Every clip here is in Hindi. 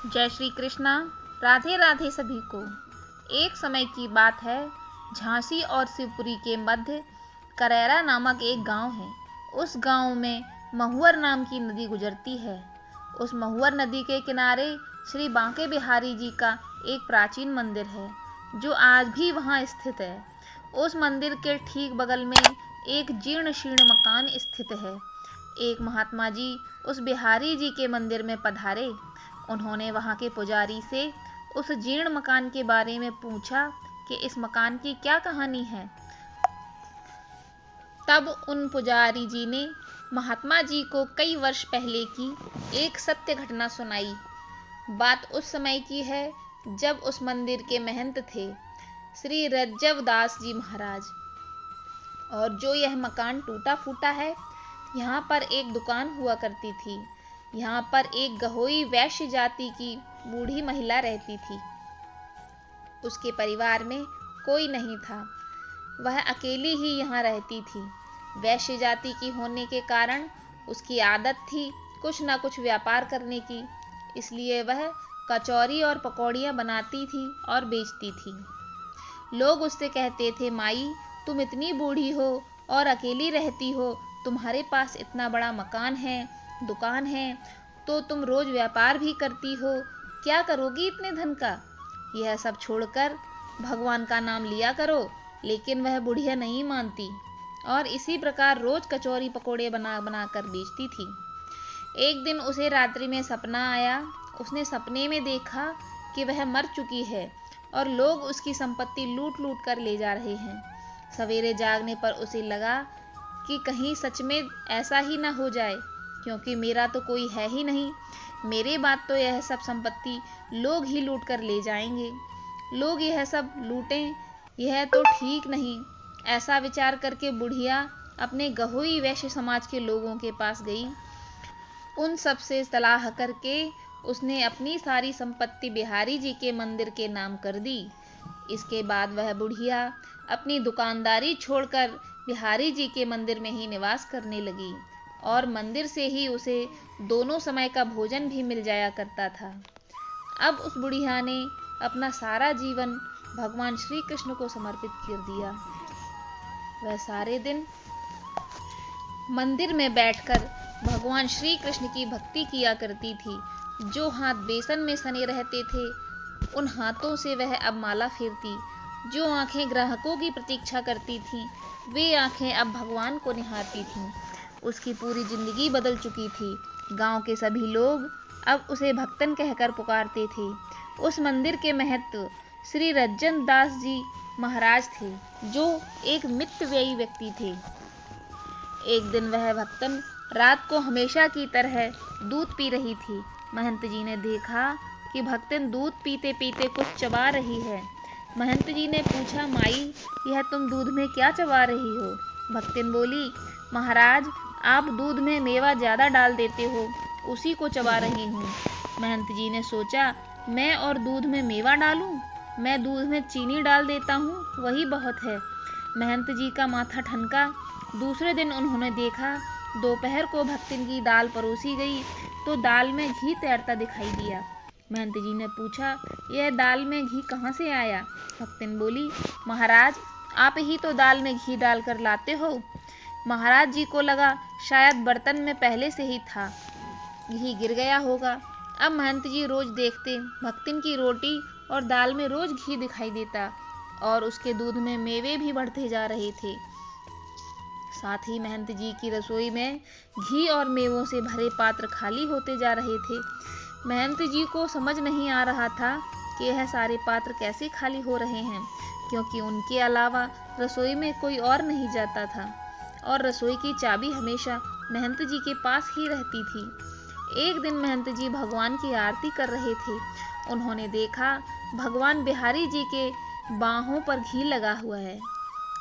जय श्री कृष्णा। राधे राधे सभी को। एक समय की बात है, झांसी और शिवपुरी के मध्य करैरा नामक एक गांव है। उस गांव में महुअर नाम की नदी गुजरती है। उस महुअर नदी के किनारे श्री बांके बिहारी जी का एक प्राचीन मंदिर है, जो आज भी वहां स्थित है। उस मंदिर के ठीक बगल में एक जीर्ण शीर्ण मकान स्थित है। एक महात्मा जी उस बिहारी जी के मंदिर में पधारे। उन्होंने वहां के पुजारी से उस जीर्ण मकान के बारे में पूछा कि इस मकान की क्या कहानी है। तब उन पुजारी जी ने महात्मा जी को कई वर्ष पहले की एक सत्य घटना सुनाई। बात उस समय की है जब उस मंदिर के महंत थे श्री रज्जवदास जी महाराज। और जो यह मकान टूटा फूटा है, यहाँ पर एक दुकान हुआ करती थी। यहाँ पर एक गहोई वैश्य जाति की बूढ़ी महिला रहती थी। उसके परिवार में कोई नहीं था, वह अकेली ही यहाँ रहती थी। वैश्य जाति की होने के कारण उसकी आदत थी कुछ न कुछ व्यापार करने की, इसलिए वह कचौरी और पकौड़ियाँ बनाती थी और बेचती थी। लोग उससे कहते थे, माई तुम इतनी बूढ़ी हो और अकेली रहती हो, तुम्हारे पास इतना बड़ा मकान है, दुकान है, तो तुम रोज व्यापार भी करती हो, क्या करोगी इतने धन का? यह सब छोड़कर भगवान का नाम लिया करो। लेकिन वह बुढ़िया नहीं मानती और इसी प्रकार रोज कचौरी पकोड़े बना बना कर बेचती थी। एक दिन उसे रात्रि में सपना आया। उसने सपने में देखा कि वह मर चुकी है और लोग उसकी संपत्ति लूट लूट कर ले जा रहे हैं। सवेरे जागने पर उसे लगा कि कहीं सच में ऐसा ही न हो जाए, क्योंकि मेरा तो कोई है ही नहीं। मेरे बाद तो यह सब संपत्ति लोग ही लूट कर ले जाएंगे। लोग यह सब लूटें, यह तो ठीक नहीं। ऐसा विचार करके बुढ़िया अपने गहोई वैश्य समाज के लोगों के पास गई। उन सब से सलाह करके उसने अपनी सारी संपत्ति बिहारी जी के मंदिर के नाम कर दी। इसके बाद वह बुढ़िया अपनी दुकानदारी छोड़कर बिहारी जी के मंदिर में ही निवास करने लगी और मंदिर से ही उसे दोनों समय का भोजन भी मिल जाया करता था। अब उस बुढ़िया ने अपना सारा जीवन भगवान श्री कृष्ण को समर्पित कर दिया। वह सारे दिन मंदिर में बैठकर भगवान श्री कृष्ण की भक्ति किया करती थी। जो हाथ बेसन में सने रहते थे, उन हाथों से वह अब माला फेरती। जो आंखें ग्राहकों की प्रतीक्षा करती थीं, वे आंखें अब भगवान को निहारती थीं। उसकी पूरी जिंदगी बदल चुकी थी। गांव के सभी लोग अब उसे भक्तन कहकर पुकारते थे। उस मंदिर के महंत श्री रज्जन दास जी महाराज थे, जो एक मितव्ययी व्यक्ति थे। एक दिन वह भक्तन रात को हमेशा की तरह दूध पी रही थी। महंत जी ने देखा कि भक्तन दूध पीते पीते कुछ चबा रही है। महंत जी ने पूछा, माई यह तुम दूध में क्या चबा रही हो? भक्तन बोली, महाराज आप दूध में मेवा ज्यादा डाल देते हो, उसी को चबा रही हूँ। महंत जी ने सोचा, मैं और दूध में मेवा डालूं? मैं दूध में चीनी डाल देता हूँ, वही बहुत है। महंत जी का माथा ठनका। दूसरे दिन उन्होंने देखा, दोपहर को भक्तन की दाल परोसी गई तो दाल में घी तैरता दिखाई दिया। महंत जी ने पूछा, यह दाल में घी कहाँ से आया? भक्तन बोली, महाराज आप ही तो दाल में घी डालकर लाते हो। महाराज जी को लगा शायद बर्तन में पहले से ही था, घी गिर गया होगा। अब महंत जी रोज देखते, भक्तन की रोटी और दाल में रोज घी दिखाई देता और उसके दूध में मेवे भी बढ़ते जा रहे थे। साथ ही महंत जी की रसोई में घी और मेवों से भरे पात्र खाली होते जा रहे थे। महंत जी को समझ नहीं आ रहा था कि यह सारे पात्र कैसे खाली हो रहे हैं, क्योंकि उनके अलावा रसोई में कोई और नहीं जाता था और रसोई की चाबी हमेशा महंत जी के पास ही रहती थी। एक दिन महंत जी भगवान की आरती कर रहे थे। उन्होंने देखा भगवान बिहारी जी के बाहों पर घी लगा हुआ है।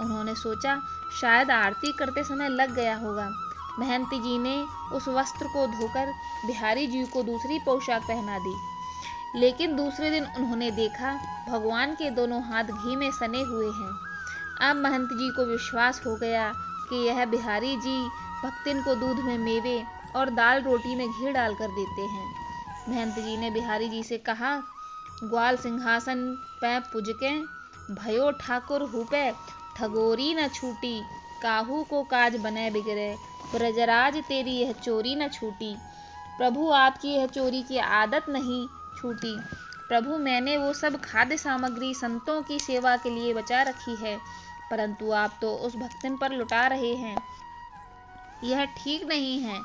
उन्होंने सोचा शायद आरती करते समय लग गया होगा। महंत जी ने उस वस्त्र को धोकर बिहारी जी को दूसरी पोशाक पहना दी। लेकिन दूसरे दिन उन्होंने देखा भगवान के दोनों हाथ घी में सने हुए हैं। अब महंत जी को विश्वास हो गया कि यह बिहारी जी भक्तन को दूध में मेवे और दाल रोटी में घी डालकर देते हैं। महंत जी ने बिहारी जी से कहा, ग्वाल सिंहासन पै पुजके, भयो ठाकुर हुपे, ठगोरी न छूटी, काहू को काज बने बिगड़े, ब्रजराज तेरी यह चोरी न छूटी। प्रभु आपकी यह चोरी की आदत नहीं छूटी। प्रभु मैंने वो सब खाद्य सामग्री संतों की सेवा के लिए बचा रखी है, परंतु आप तो उस भक्तन पर लुटा रहे हैं। यह ठीक नहीं है।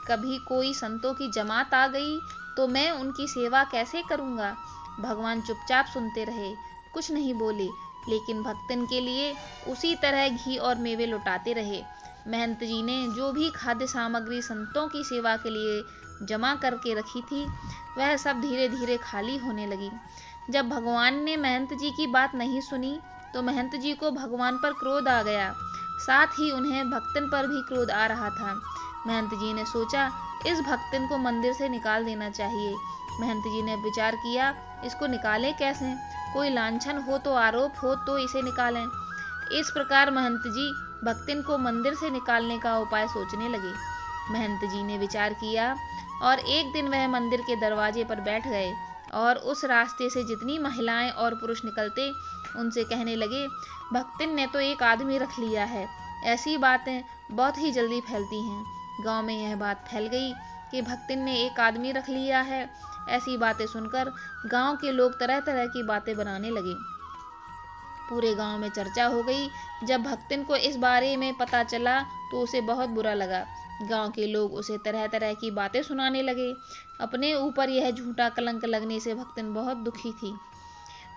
कभी कोई संतों की जमात आ गई तो मैं उनकी सेवा कैसे करूंगा। भगवान चुपचाप सुनते रहे, कुछ नहीं बोले, लेकिन भक्तन के लिए उसी तरह घी और मेवे लुटाते रहे। महंत जी ने जो भी खाद्य सामग्री संतों की सेवा के लिए जमा करके रखी थी, वह सब धीरे धीरे खाली होने लगी। जब भगवान ने महंत जी की बात नहीं सुनी तो महंत जी को भगवान पर क्रोध आ गया, साथ ही उन्हें भक्तन पर भी क्रोध आ रहा था। महंत जी ने सोचा, इस भक्तन को मंदिर से निकाल देना चाहिए। महंत जी ने विचार किया, इसको निकालें कैसे, कोई लांछन हो तो, आरोप हो तो इसे निकालें। इस प्रकार महंत जी भक्तन को मंदिर से निकालने का उपाय सोचने लगे। महंत जी ने विचार किया और एक दिन वह मंदिर के दरवाजे पर बैठ गए और उस रास्ते से जितनी महिलाएं और पुरुष निकलते, उनसे कहने लगे, भक्तन ने तो एक आदमी रख लिया है। ऐसी बातें बहुत ही जल्दी फैलती हैं। गांव में यह बात फैल गई कि भक्तन ने एक आदमी रख लिया है। ऐसी बातें सुनकर गांव के लोग तरह तरह की बातें बनाने लगे। पूरे गांव में चर्चा हो गई। जब भक्तन को इस बारे में पता चला तो उसे बहुत बुरा लगा। गांव के लोग उसे तरह तरह की बातें सुनाने लगे। अपने ऊपर यह झूठा कलंक लगने से भक्तन बहुत दुखी थी।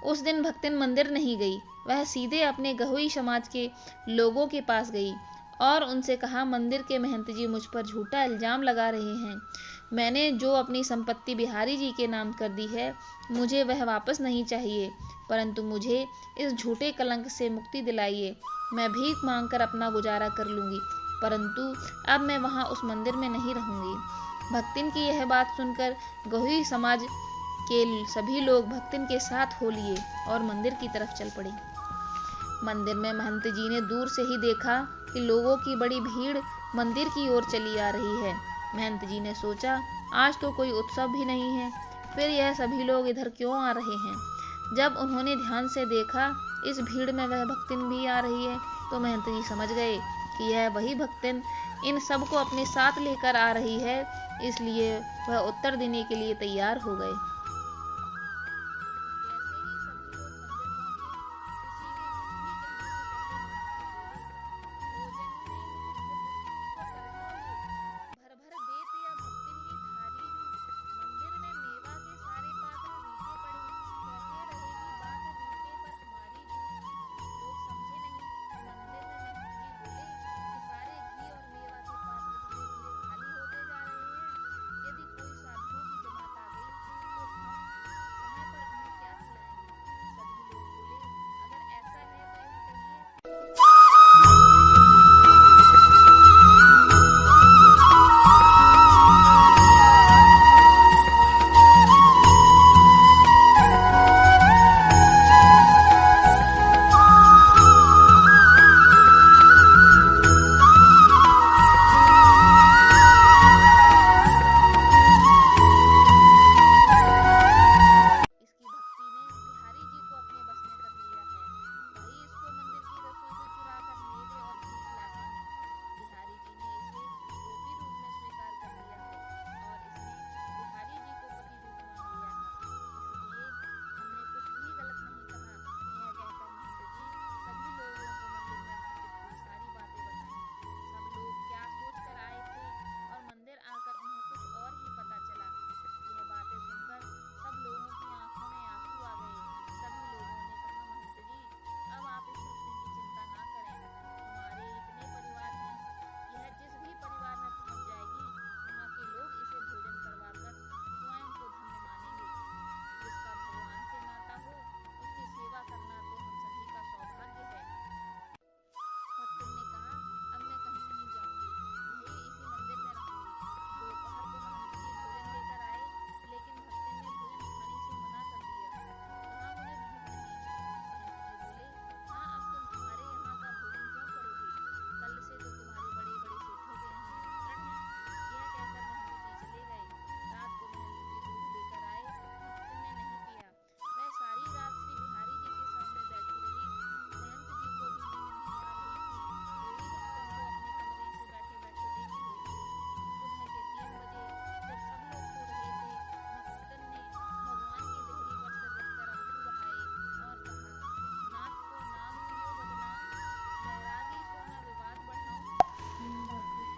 उस दिन भक्तन मंदिर नहीं गई। वह सीधे अपने गहोई समाज के लोगों के पास गई और उनसे कहा, मंदिर के महंत जी मुझ पर झूठा इल्जाम लगा रहे हैं। मैंने जो अपनी संपत्ति बिहारी जी के नाम कर दी है, मुझे वह वापस नहीं चाहिए, परंतु मुझे इस झूठे कलंक से मुक्ति दिलाइए। मैं भीख मांगकर अपना गुजारा कर लूंगी, परंतु अब मैं वहां उस मंदिर में नहीं रहूंगी। भक्तन की यह बात सुनकर गहोई समाज के सभी लोग भक्तन के साथ हो लिए और मंदिर की तरफ चल पड़े। मंदिर में महंत जी ने दूर से ही देखा कि लोगों की बड़ी भीड़ मंदिर की ओर चली आ रही है। महंत जी ने सोचा, आज तो कोई उत्सव भी नहीं है, फिर यह सभी लोग इधर क्यों आ रहे हैं। जब उन्होंने ध्यान से देखा, इस भीड़ में वह भक्तन भी आ रही है, तो महंत जी समझ गए कि यह वही भक्तन इन सबको अपने साथ लेकर आ रही है, इसलिए वह उत्तर देने के लिए तैयार हो गए।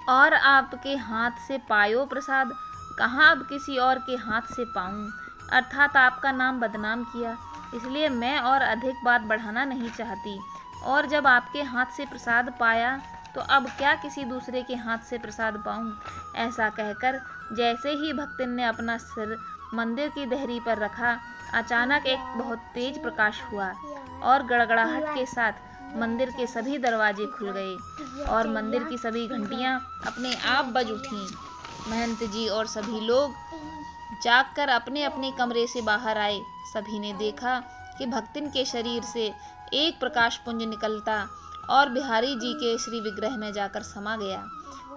और आपके हाथ से पायो प्रसाद, कहाँ अब किसी और के हाथ से पाऊं। अर्थात आपका नाम बदनाम किया, इसलिए मैं और अधिक बात बढ़ाना नहीं चाहती। और जब आपके हाथ से प्रसाद पाया तो अब क्या किसी दूसरे के हाथ से प्रसाद पाऊं। ऐसा कहकर जैसे ही भक्तिन ने अपना सिर मंदिर की देहरी पर रखा, अचानक एक बहुत तेज प्रकाश हुआ और गड़गड़ाहट के साथ मंदिर के सभी दरवाजे खुल गए और मंदिर की सभी घंटियां अपने आप बज उठीं। महंत जी और सभी लोग जागकर अपने अपने कमरे से बाहर आए। सभी ने देखा कि भक्तिन के शरीर से एक प्रकाश पुंज निकलता और बिहारी जी के श्री विग्रह में जाकर समा गया।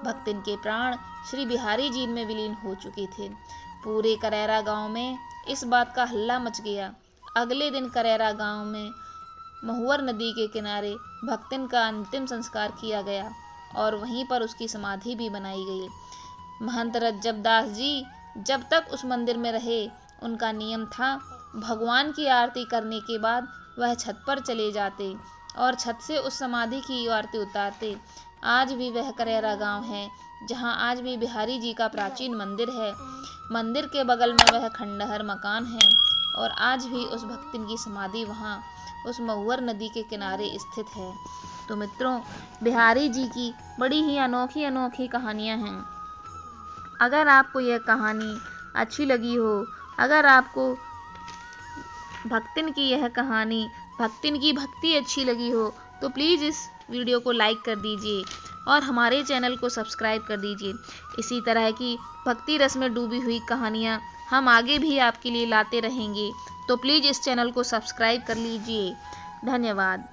भक्तिन के प्राण श्री बिहारी जी में विलीन हो चुके थे। पूरे करैरा गांव में इस बात का हल्ला मच गया। अगले दिन करैरा गांव में महुअर नदी के किनारे भक्तिन का अंतिम संस्कार किया गया और वहीं पर उसकी समाधि भी बनाई गई। महंत रज्जब दास जी जब तक उस मंदिर में रहे, उनका नियम था भगवान की आरती करने के बाद वह छत पर चले जाते और छत से उस समाधि की आरती उतारते। आज भी वह करैरा गांव है जहां आज भी बिहारी जी का प्राचीन मंदिर है। मंदिर के बगल में वह खंडहर मकान है और आज भी उस भक्तिन की समाधि वहां उस महुअर नदी के किनारे स्थित है। तो मित्रों, बिहारी जी की बड़ी ही अनोखी अनोखी कहानियां हैं। अगर आपको यह कहानी अच्छी लगी हो, अगर आपको भक्तिन की यह कहानी, भक्तिन की भक्ति अच्छी लगी हो, तो प्लीज़ इस वीडियो को लाइक कर दीजिए और हमारे चैनल को सब्सक्राइब कर दीजिए। इसी तरह की भक्ति रस में डूबी हुई कहानियाँ हम आगे भी आपके लिए लाते रहेंगे, तो प्लीज़ इस चैनल को सब्सक्राइब कर लीजिए। धन्यवाद।